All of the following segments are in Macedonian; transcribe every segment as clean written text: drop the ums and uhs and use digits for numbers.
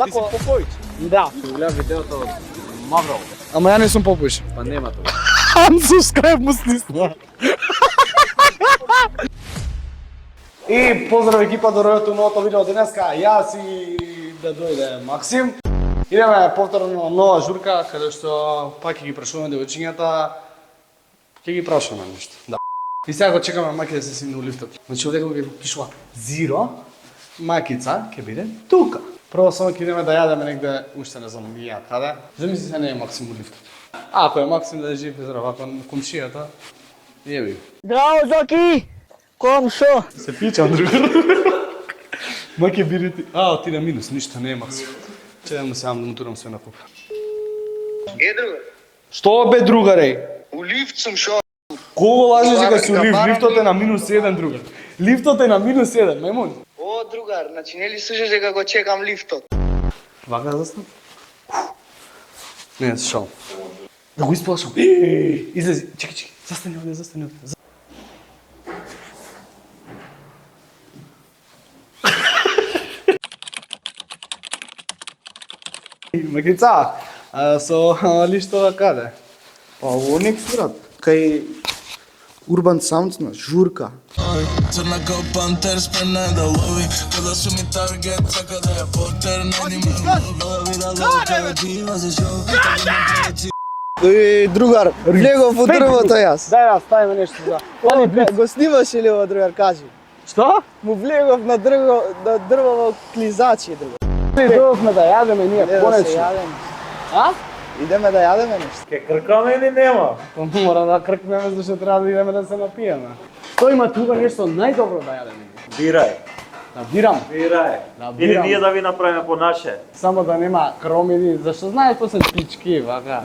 Ти си Попојич? Да. Ќе гледам видеото од Маврово. Ама ја не сум Попојич. Па нема тоа. Unsubscribe му снисна. И поздрав екипа до ројото новото видео денеска. Јас и да дојде Максим. Идеме повторно нова журка каде што пак ќе ги прашуваме девојчињата. Ќе ги прашуваме нешто. Да. И сега го чекаме мајка да се симне у лифтот. Значи овде ќе пишува Зиро, макица ќе биде тука. Прво само ќе идеме да јадеме негде, уште не знам ја каде. Замисли се не е Максим у лифтот. Ако е Максим да е жив и здрав, ако е комшијата, јеби. Здраво, Зоки! Комшо! Се пичам, другар. Мајке биде ти... ти на минус, ништо не е Максим. Чекам му сега да му турам све на куп. Другар. Што бе, другаре? У лифт сум шо. Кого лажеш дека си у лифт? Лифтот е на минус 1, другар. Лифтот е на минус 1, мајмун. О, другар, значи нели слушаш дека го чекам лифтот? Вака да застан? Не, се шалам. Да го исплашам. Излези, чекай, застани овде, застани овде. Макица, со лиштова каде? Па Оникс, брат, кај Urban Sounds на журка. Crna kao panter, spremna je da lovi. Kada su mi target, čeka da je poter. Ne nima ova vida loka, diva za show. Другар, влегов у дрвото јас. Дај да ставиме нешто за. Го снимаше ли ово, другар, кажи? Што? Му влегов на дрвово клизачи, другар. Дојдовме да јадеме ние, Не да се конечно. јадеме. А? Идеме да јадеме нешто. Ке кркаме или нема? Мора да кркнеме зашто треба да идеме да се напиеме. Што има тука нешто најдобро да јадеме? Бирај. Да бирам. Бирај. Да, Или бирам. ние да ви направиме по наше. Само да нема кромиди, зашто знаеш после пички, вака,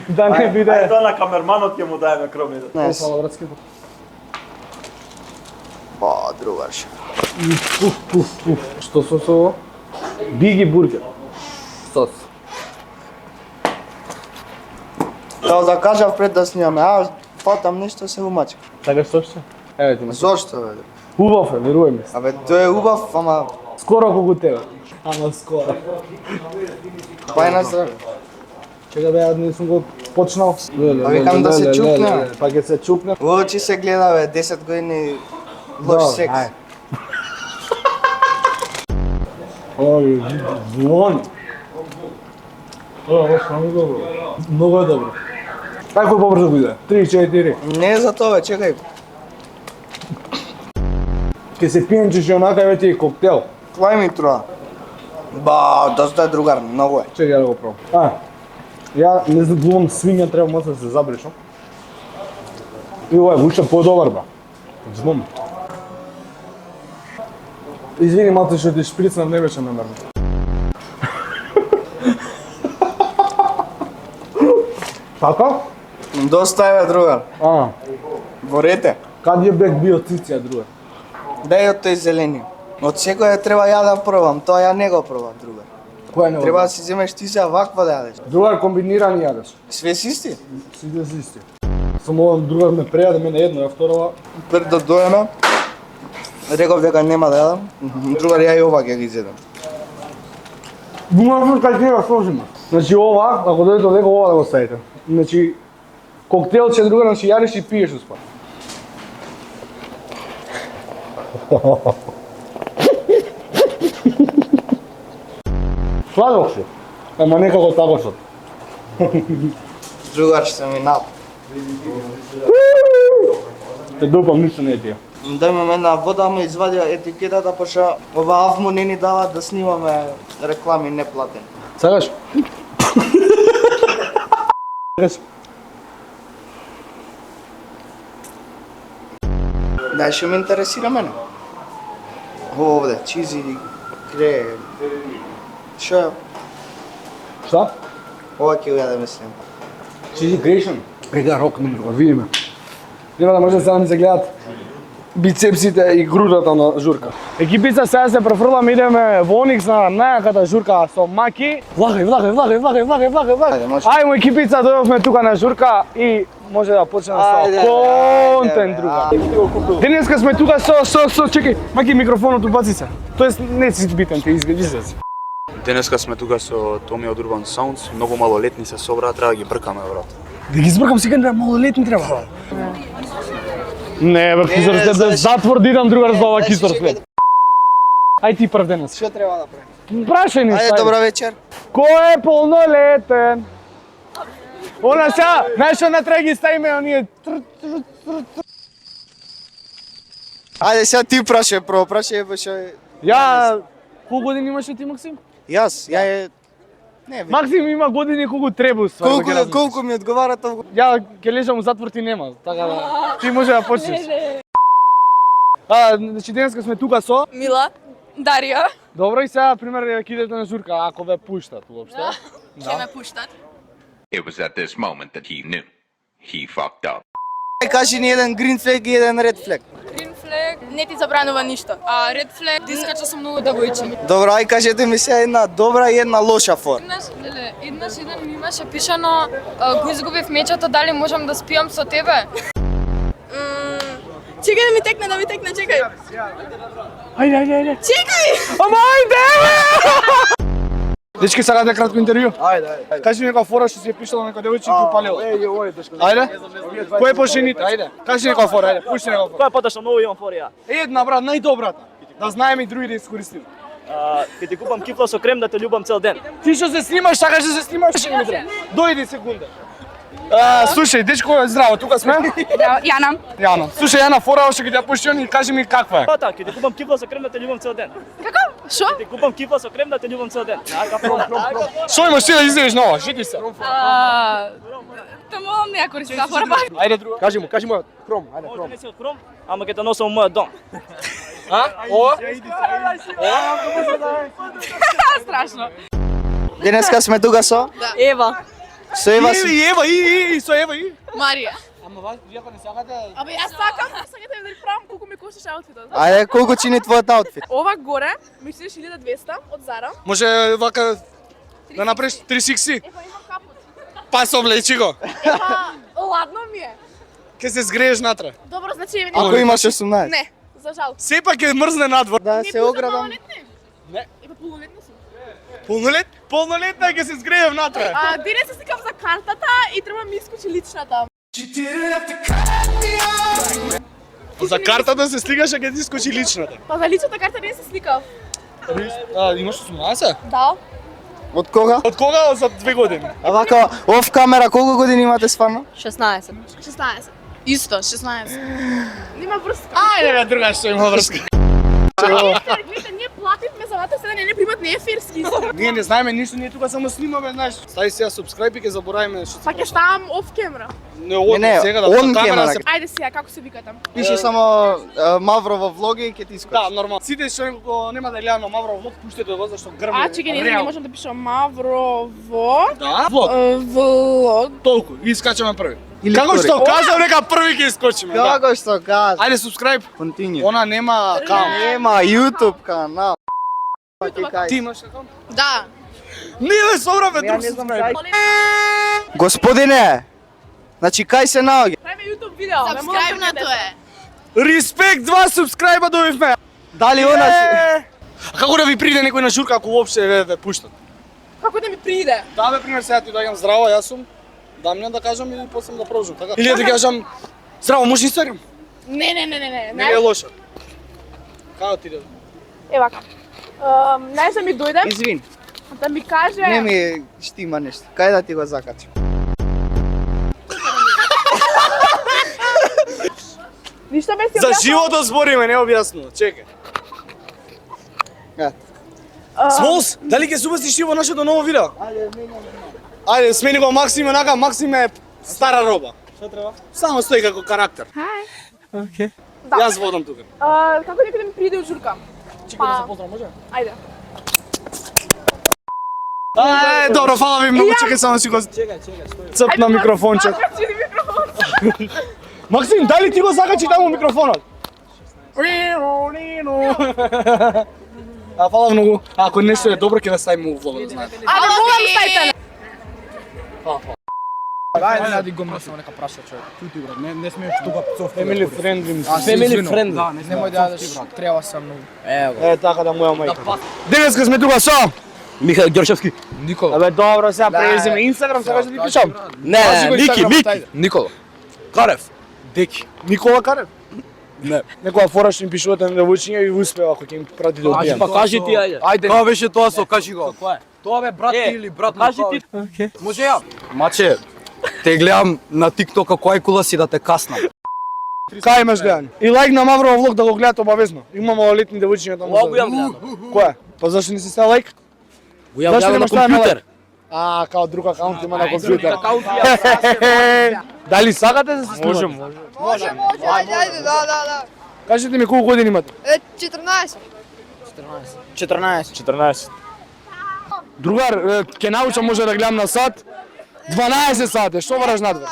да не биде. Ај тоа на камерманот ќе му даеме кромите. Не, Фала, братски. па, другарше. Што сос ово? Биги бургер. Сос. Тоа да кажав пред да снимаме, фатам нешто се умачка. Така што што? Еве ти ма. Зошто, бе? Убав е, веруј ми. Абе, тој е убав, ама Скоро колку тебе. Ама скоро. па е на здраве. Чека бе, не сум го почнал. А викам да се чукне. Па ќе се чукне. Во очи се гледа, бе, 10 години лош секс. ај. Ой, звони. Ова е многу добро. Многу е добро. Тако побрзо биде. 3-4. Не за тоа, бе, чекај. Ке се пиенчеш и онака веќе и коктел. Квај ми троа? Ба, доста е, другар, многу е. Чекај да го пробам. Ја не задувам свиња, треба моцно да се забришам. И ова е уште подобар, ба. Звон. Извини, малце што ти шприцнав, не беше намерно. Така? Доста е, бе, другар. Ворете. Кад ја бек био циција, друга? Дај од тој зелени. Од секој треба ја да пробам, тоа ја не го пробам, другар. Која не Треба да си земеш ти се ваква да јадеш. Другар комбинирани јадеш. Све си исти. Сите си исти. Само ова другар ме прејаде мене едно, ја второва. Пред да доеме, реков дека нема да јадам. Другар, ја и ова ќе ги изедам. Думав кај ќе ја сложиме. Значи ова, ако дојдете од него, ова да го ставите. Значи коктелче другар, значи јадеш и пиеш успа. Сладок си. Ама некако такошот. Другар, што ми нап. Те допам, ништо не е тие. Дај ми една вода, ме извадија етикетата, пошто ова Авмо не ни дава да снимаме реклами неплатени. Сакаш? Сакаш? Дај, што ме интересира мене. Овде, чизи, кре... Шо е? Шта? Ова ќе го јадеме снем. Cheesy Creation. Ега рок ми другар, видиме. Нема да може сега да ми се гледат бицепсите и грудата на журка. Екипица, сега се префрламе, идеме во Оникс на најаката журка со Маки. Влагај. Ајмо екипица, дојдовме тука на журка и може да почнеме со контент друга. Денеска сме тука со чекај, Маки микрофонот убаци се. Тоест не си битен, ти излези. Денеска сме тука со Томи од Urban Sounds, многу малолетни се собраа, треба да ги бркаме, брат. Да ги збркам сега, да малолетни треба. Не, бе, кисор след да затвор да идам другар збава кисор след. Ај ти прв денес. Што треба да правим? Прашај ни Ајде, добра вечер. Кој е полнолетен? Она сега, знаеш што не треба ги ставиме оние... Ајде, сега ти прашај прво, прашај што е... Ја... Колку години имаше ти, Максим? Јас, ја е... Не, бе. Максим има години колку треба. Колку ми одговара тоа? Ја ќе лежам у затвор, ти нема, така да... Ти може да почнеш. Значи денеска сме тука со... Мила, Дарија. Добро, и сега, пример, ќе идете на журка, ако ве пуштат уопште. Ќе ме пуштат. It was at this moment that he knew. He fucked up. Кажи ни еден green flag и еден red flag. Green flag не ти забранува ништо. А red flag ти скача со многу девојчи. Добро, ај кажете ми сега една добра и една лоша фора. Еднаш еден ми имаше пишано го изгубив мечето, дали можам да спијам со тебе? Чекај да ми текне, чекај. Ајде. Чекај! Ама ајде! Дечки, сакате кратко интервју? Ајде. Кажи ми некоја фора што си ја пишала некоја девојче и ти упалила. Ајде. Кој е пошените? Ајде. Кажи некоја фора, ајде. Пушти некоја фора. Која поташно многу имам фори ја? Една, брат, најдобрата. Да знаеме и други да искористиме. Ке ти купам кифла со крем да те љубам цел ден. Ти што се снимаш, сакаш да се снимаш? Дојди секунда. Слушај, дечко, здраво, тука сме? Јана. Слушај, Јана, фора още ќе ја пушти и кажи ми каква е. Пата, ке ти купам кифла со крем да те љубам цел ден. Како? Шо? Ке ти купам кифла со крем да те љубам цел ден. Што имаш ти да излезеш нова? Жити се. Тамо не ја користам фора. Ајде друга. Кажи му, кром, ајде, Може да не си од кром, ама ке те носам у мојот дом. О? Страшно. Денеска сме тука со... Ева. Со Ева си... Ева, и со Ева, и? Марија. Ама вас, вие ако не сакате... Абе јас сакам да ви правам колку ми кошташ аутфитот. Ајде, колку чини твојот аутфит? Ова горе ми штиш 1200 од Зара. Може вака да направиш 360? Ева имам капут. Па се облечи го. Ева, ладно ми е. Ке се згрееш натре. Добро, значи Ако имаш 18? Не, за жал. Сепак ќе мрзне надвор. Да се оградам. Не. Ева полнолетна сум. Полнолетна ќе се згрее внатре. Денес се сликав за картата и треба ми искочи личната. За картата се сликаш, а ќе ти скочи личната. Па за личната карта не се сликав. Имаш 18? Да. Од кога? Од кога? За 2 години. А вака, оф камера, колку години имате стварно? 16. Исто, 16. Нема врска. Ајде бе, друга што има врска. Гледате, ние плативме за вата, сега не примат не ефирски. Ние не знаеме ништо, ние тука само снимаме, знаеш. Стави сега subscribe и ќе заборавиме што. Па ќе ставам оф камера. Не, сега да он камера камера. се... Ајде сега, како се вика таму? Пиши само Мавро во влоги и ќе ти искочи. Да, нормално. Сите што нема да гледам на Мавро влог, пуштете го зашто грми. Чекај, не можам да пишам Маврово Да, влог. влог. Толку, и искачаме први. Или Како втори. што кажав, нека први ќе искочиме. Да. Како што кажа? Ајде subscribe. Continue. Она нема кам. Нема YouTube канал. Ти имаш акаунт? Да. Ние бе собраме друг subscribe. Господине, значи кај се наоѓа? Правиме YouTube видео. Сабскрајбнато е. Респект, 2 subscribe добивме. Дали она си? А како да ви приде некој на журка ако уопште ве пуштат? Како да ми приде? Да бе, пример сега ти доаѓам здраво, јас сум. Дамјан да кажам и после да продолжам, така? Или да ти кажам здраво, може Инстаграм? Не. Не е лошо. Како ти да? Ева. Најс да ми дојде, Извин, да ми каже... не ми штима нешто. Кај да ти го закачам? Ништо ме си За објаснила. животот збориме, не објаснува. Чекај. Смолс, дали ќе се убастиш ти во нашето ново видео? Ајде, смени го Максим, онака Максим е стара роба. Што треба? Само стои како карактер. Хај. Јас водам тука. Како некој да ми приде од журка? Чекај да се поздрав, може? Ајде. Ај, добро, фала ви многу, чекај само си го... Црп на микрофончет. Закачи микрофон. Максим, дали ти го закачи таму микрофонот? А, фала многу. Ако нешто е добро, ќе да ставиме у влога, да знаете. А, да мога да ставите. Ајде го мрсам нека праша човек. Чути брат, не смееш тука пцов. Family friendly. Family friendly. Да, немој да јадеш. Треба сам многу. Е, така да моја мајка. Денеска сме тука со Михаил Ѓорчевски. Никола. Абе добро, сега презиме Инстаграм, сакаш да ти пишам? Не, Ники. Никола. Карев. Деки. Никола Карев? Не. Некоја фора што ми пишувате на девојчиња и успева ако ќе им прати да одбијам. Па кажи ти, ајде. Ајде. Тоа беше тоа со, кажи го. Кој е? Тоа бе брат ти или брат на кажи тоа? ти. Окей. Може ја? Маче, те гледам на TikTok-а кој кула си да те каснам. Кај имаш гледање? И лайк на Маврова влог да го гледате обавезно. Има малолетни девојчиња таму. Ова го јам гледам. Кој? Па зашто не си ставил лайк? Го јам гледам на компјутер. А, као друг акаунт има на компјутер. Акаунт Дали сакате да се снимате? Може, ајде, да. Кажете ми колку години имате? 14. 14. Другар, ќе научам може да гледам на сат. 12 сати, што бараш надвор?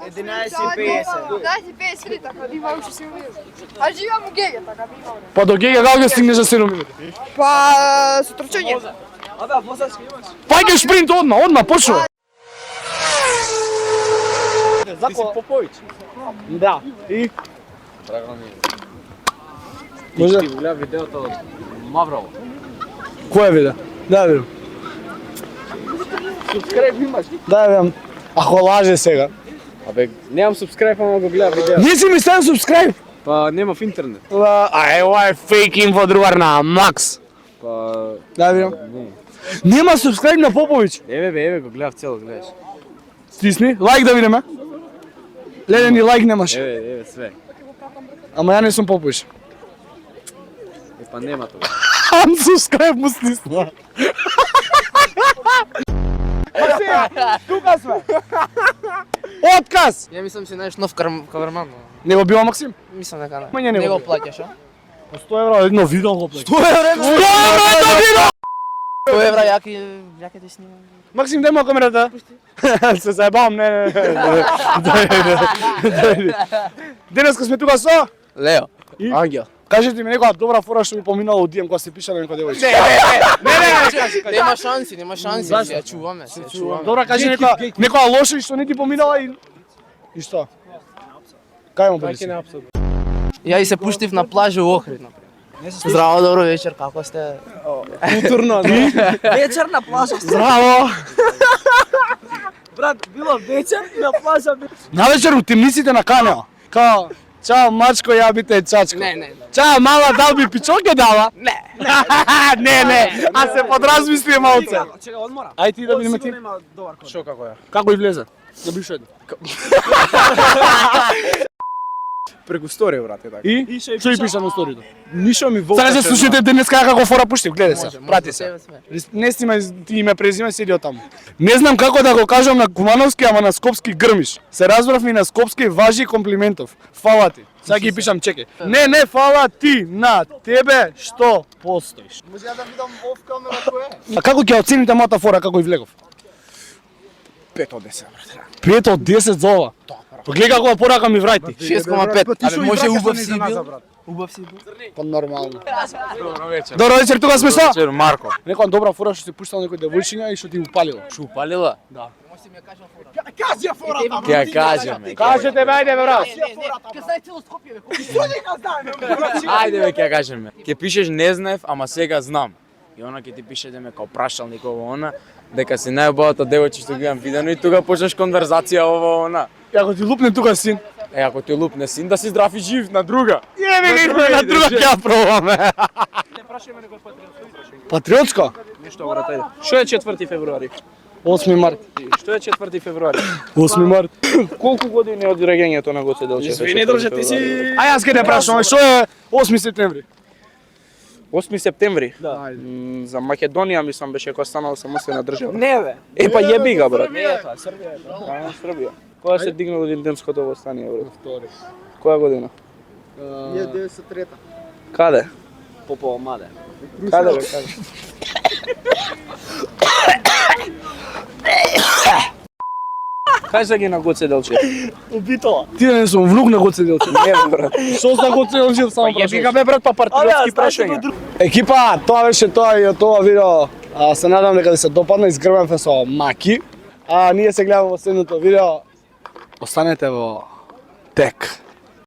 11:50, така да има уште 7 минути. А живеам у Геге, така би имал. Па до Гега како ќе стигнеш за 7 минути? Па, со трчање. Паѓаш шпринт одма, почнува. Ти си Поповиќ. Да. И може Ти гледа видеото од Маврово. кој видео? Да видам. Субскрайб имаш? Да видам. Ако лаже сега. Абе, немам субскрайб, ама го гледам видео. Не си ми ставил субскрайб. Па нема в интернет. А ова е фейк инфо другар на Макс. Па Да видам. Нема субскрайб на Поповиќ. еве го гледав цело, гледаш. Стисни, лайк да видиме. Леле ни лайк немаш. Еве све. Ама ја не сум Поповиќ. Па нема тоа. Unsubscribe му стисна. Тука сме. Отказ! Ја мислам си најш нов каверман. Не го бива Максим? Мислам дека не. Мање не го бива. плаќаш, а? 100 евро едно видео го плаќа. 100 евра јаке ти снимам. Максим, дај му камерата. Се заебавам, не. Денеска сме тука со Лео. И? Ангел. Кажете ми некоја добра фора што ви поминала од DM кога се пишале некоја девојче. Нема шанси, се ја чуваме, Добра, кажи некоја лоша и што не ти поминала и што? Кај му полиција? Ја и се пуштив на плажа у Охрид, например. Здраво, добро вечер, како сте? Културно, вечер на плажа. Здраво! Брат, било вечер на плажа. Навечер у темниците на Канео. Као, чао мачко, ја би те чачко. Не. Чао мала, дал би пичоке дала? Не. Не. А се подразмисли малце. Чека, одмора. Ај ти да видиме ти. Шо како е? Како и влезе? Да биш едно. Преку сторија, брат, е така. И? Што и пиша на сторијата? Ништо ми волка. Сега се слушате денеска како фора пуштив, гледај се, прати се. Може. Не снимај ти име презиме, седи од таму. Не знам како да го кажам на Кумановски, ама на Скопски грмиш. Се разбрав и на Скопски важи комплиментов. Фала ти. Сега ги пишам, чекај. Не, фала ти на тебе што постоиш. Може ја да видам оф камера кој е? А како ќе оцените мојата фора како и влегов? 5 од 10, брат. 5 од 10 за ова. Па гледа како порака ми врајти. 6,5. Абе, може убав си бил? Убав си бил? Па нормално. Добро вечер, тука сме со. Вечер, Марко. Некоја добра фора што ти пуштал некој девојчиња и што ти упалила. Шу упалила? Да. Ќе ја кажеме. Кажете бе, ајде бе, брат. Ајде бе, ќе ја кажеме. Ќе пишеш не знаев, ама сега знам. И она ќе ти пише да ме као прашалник ово она, дека си најубавата девојче што ги имам видено и тука почнеш конверзација ово она. И ако ти лупне тука син. Ако ти лупне син, да си здрав и жив на друга. На друга ќе ја пробаме. Патриотско? Нешто, брат, ајде. Што е 4 февруари? 8 март. Што е 4 февруари? 8 март. Колку години од раѓањето на Гоце Делчев? Извини, друже, ти си... А јас ке не прашувам, што е 8 септември? 8 септември? Да. За Македонија мислам беше кога станала самостојна држава. Не, бе. Па јеби га, брат. Не, па, Србија. А, Србија. Кога се дигнало Денденското восстание, брат? Втори. Која година? 1903. Каде? Попова маде. Каде бе, каде? Кажа ги на Гоце Делчев. Убито. Ти не сум внук на Гоце Делчев. Не, брат. Што за Гоце Делчев само Ја вика бе брат па партизански прашања. Екипа, тоа беше тоа и од тоа видео. Се надам дека ви се допадна, изгрбен со маки. А ние се гледаме во следното видео. Останете во тек.